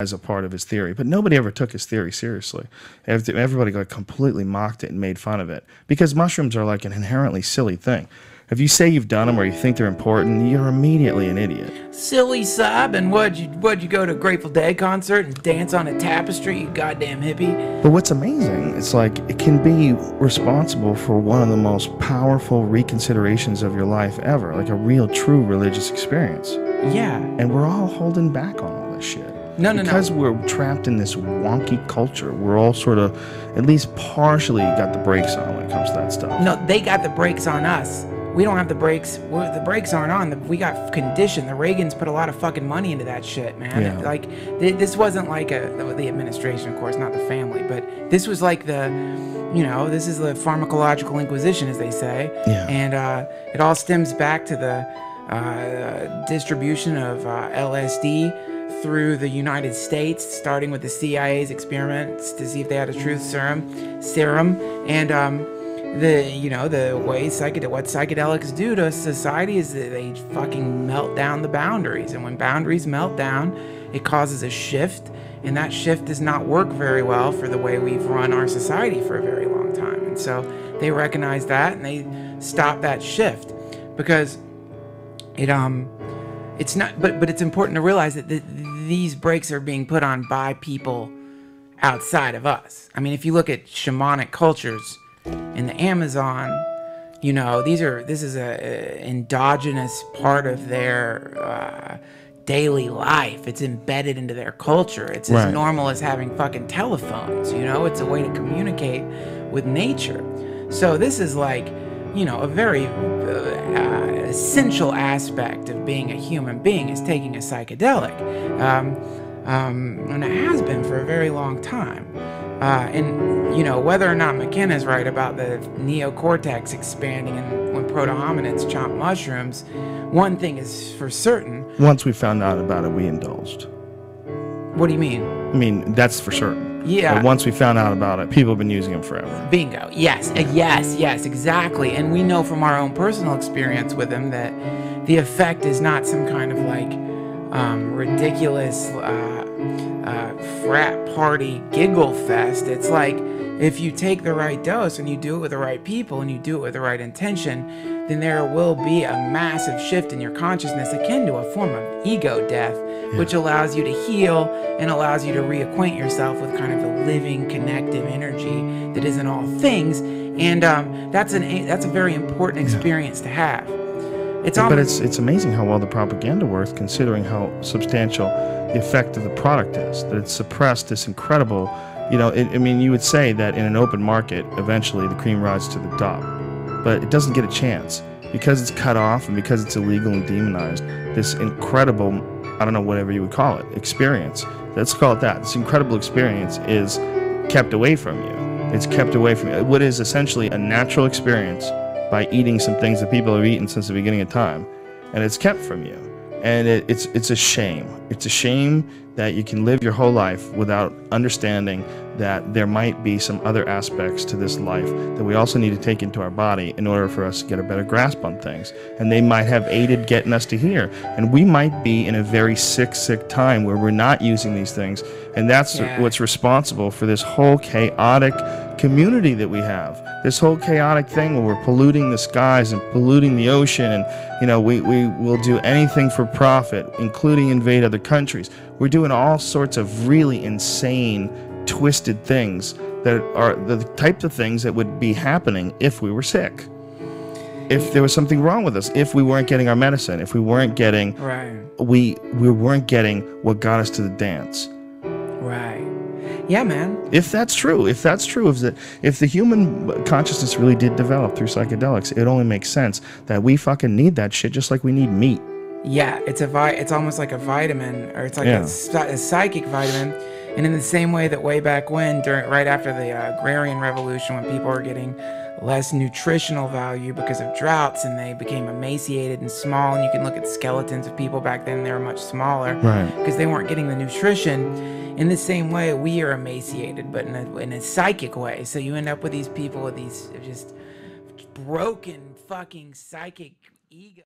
as a part of his theory, but nobody ever took his theory seriously. Everybody like completely mocked it and made fun of it because mushrooms are like an inherently silly thing. If you say you've done them or you think they're important, you're immediately an idiot. Silly sob, and what'd you go to a Grateful Dead concert and dance on a tapestry, you goddamn hippie? But what's amazing, it's like it can be responsible for one of the most powerful reconsiderations of your life ever, like a real, true religious experience. Yeah. And we're all holding back on all this shit. No. Because we're trapped in this wonky culture, we're all sort of, at least partially, got the brakes on when it comes to that stuff. No, they got the brakes on us. We don't have the brakes. The brakes aren't on. We got conditioned. The Reagans put a lot of fucking money into that shit, man. Yeah. Like, this wasn't like the administration, of course, not the family, but this was like this is the pharmacological inquisition, as they say. Yeah. And it all stems back to the distribution of LSD through the United States, starting with the CIA's experiments to see if they had a truth serum, and the way what psychedelics do to society is that they fucking melt down the boundaries, and when boundaries melt down, it causes a shift, and that shift does not work very well for the way we've run our society for a very long time. And so they recognize that and they stop that shift because it's not. But it's important to realize that these brakes are being put on by people outside of us. I mean, if you look at shamanic cultures in the Amazon, this is a endogenous part of their daily life. It's embedded into their culture. It's as normal as having fucking telephones. It's a way to communicate with nature. So this is like, a very essential aspect of being a human being is taking a psychedelic, and it has been for a very long time. And whether or not McKenna's right about the neocortex expanding and when proto-hominids chomp mushrooms, one thing is for certain. Once we found out about it, we indulged. What do you mean? I mean, that's for certain. Yeah. But once we found out about it, people have been using them forever. Bingo. Yes, exactly. And we know from our own personal experience with them that the effect is not some kind of like ridiculous frat party giggle fest. It's like if you take the right dose and you do it with the right people and you do it with the right intention, then there will be a massive shift in your consciousness akin to a form of ego death, which allows you to heal and allows you to reacquaint yourself with kind of a living connective energy that isn't all things. And that's a very important experience to have. It's amazing how well the propaganda works, considering how substantial the effect of the product is. That it's suppressed this incredible, you would say that in an open market, eventually the cream rises to the top, but it doesn't get a chance because it's cut off and because it's illegal and demonized. This incredible, I don't know, whatever you would call it, experience. Let's call it that. This incredible experience is kept away from you. It's kept away from you. What is essentially a natural experience by eating some things that people have eaten since the beginning of time, and it's kept from you. And it's a shame. It's a shame that you can live your whole life without understanding that there might be some other aspects to this life that we also need to take into our body in order for us to get a better grasp on things. And they might have aided getting us to here. And we might be in a very sick time where we're not using these things. And that's what's responsible for this whole chaotic community that we have. This whole chaotic thing where we're polluting the skies and polluting the ocean, and we will do anything for profit, including invade other countries. We're doing all sorts of really insane, twisted things that are the types of things that would be happening if we were sick. If there was something wrong with us, if we weren't getting our medicine, if we weren't getting we weren't getting what got us to the dance. Right. Yeah, man. If that's true, if the human consciousness really did develop through psychedelics, it only makes sense that we fucking need that shit just like we need meat. Yeah, it's almost like a vitamin, or it's like a psychic vitamin. And in the same way that way back when, right after the agrarian revolution, when people were getting less nutritional value because of droughts and they became emaciated and small, and you can look at skeletons of people back then, they were much smaller because they weren't getting the nutrition. In the same way, we are emaciated, but in a psychic way. So you end up with these people with these just broken fucking psychic ego.